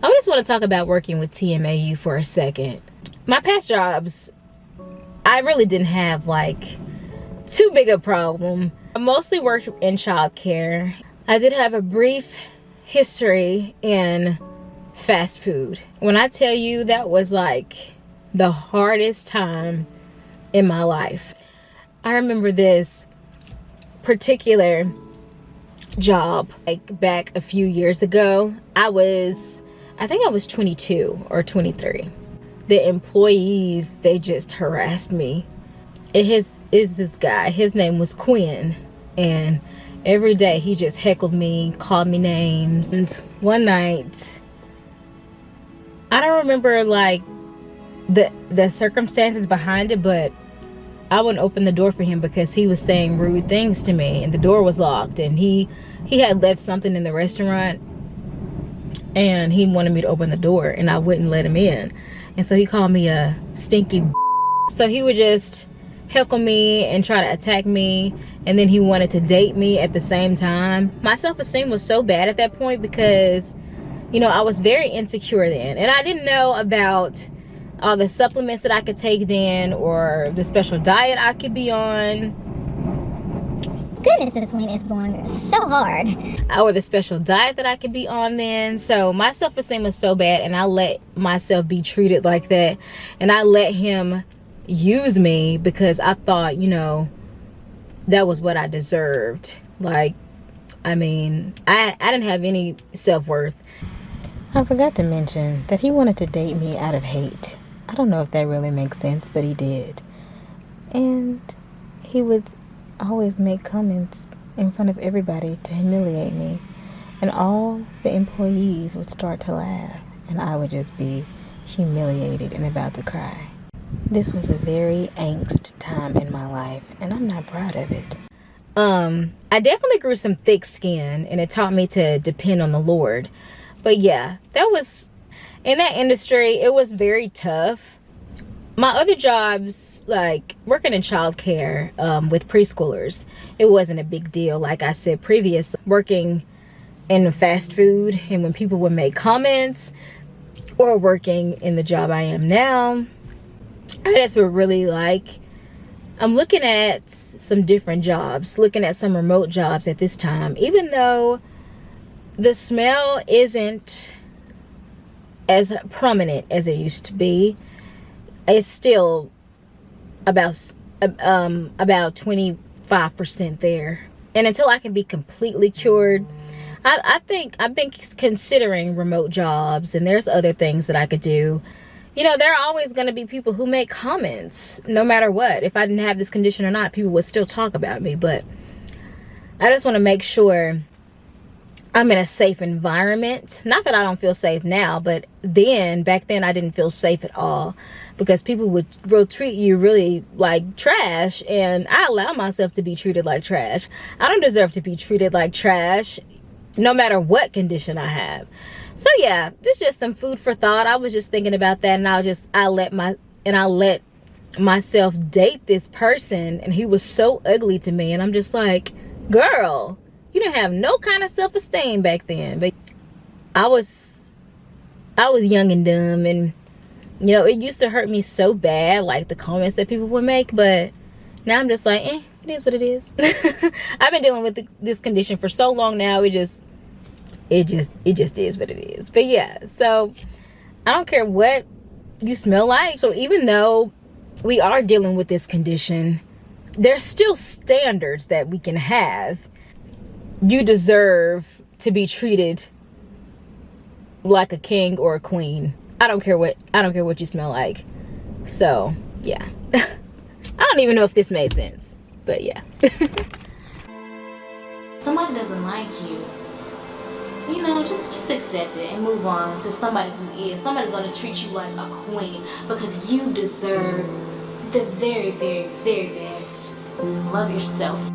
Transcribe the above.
I just want to talk about working with TMAU for a second. My past jobs, I really didn't have like too big a problem. I mostly worked in childcare. I did have a brief history in fast food. When I tell you, that was like the hardest time in my life. I remember this particular job like back a few years ago. I think I was 22 or 23. The employees, they just harassed me. It is this guy, his name was Quinn, and every day he just heckled me, called me names. And one night, I don't remember like the circumstances behind it, but I wouldn't open the door for him because he was saying rude things to me, and the door was locked, and he had left something in the restaurant, and he wanted me to open the door, and I wouldn't let him in. And so he called me a stinky so he would just heckle me and try to attack me, and then he wanted to date me at the same time. My self-esteem was so bad at that point because, you know, I was very insecure then, and I didn't know about all the supplements that I could take then, or the special diet I could be on. Goodness, this wind is blowing so hard. Or the special diet that I could be on then. So my self-esteem was so bad, and I let myself be treated like that, and I let him use me because I thought, you know, that was what I deserved. Like, I mean, I didn't have any self-worth. I forgot to mention that he wanted to date me out of hate. I don't know if that really makes sense, but he did. And he would always make comments in front of everybody to humiliate me. And all the employees would start to laugh, and I would just be humiliated and about to cry. This was a very angst time in my life, and I'm not proud of it. I definitely grew some thick skin, and it taught me to depend on the Lord. But yeah, that was, in that industry, it was very tough. My other jobs, like working in childcare with preschoolers, it wasn't a big deal. Like I said previous, working in fast food, and when people would make comments, or working in the job I am now, I just would really like, I'm looking at some different jobs, looking at some remote jobs at this time. Even though the smell isn't as prominent as it used to be, it's still about 25% there. And until I can be completely cured, I think I've been considering remote jobs, and there's other things that I could do. You know, there are always going to be people who make comments no matter what. If I didn't have this condition or not, people would still talk about me. But I just want to make sure I'm in a safe environment. Not that I don't feel safe now, but back then I didn't feel safe at all, because people will treat you really like trash, and I allow myself to be treated like trash. I don't deserve to be treated like trash no matter what condition I have. So yeah, this is just some food for thought. I was just thinking about that, and I let myself date this person, and he was so ugly to me, and I'm just like, girl, you didn't have no kind of self-esteem back then. But I was young and dumb, and you know, it used to hurt me so bad, like the comments that people would make, but now I'm just like, it is what it is. I've been dealing with this condition for so long now, it just is what it is. But yeah, so I don't care what you smell like. So even though we are dealing with this condition, there's still standards that we can have. You deserve to be treated like a king or a queen. I don't care what you smell like. So yeah. I don't even know if this made sense, but yeah. Somebody doesn't like you, you know, just accept it and move on to somebody who is. Somebody's going to treat you like a queen, because you deserve the very, very, very best. Love yourself.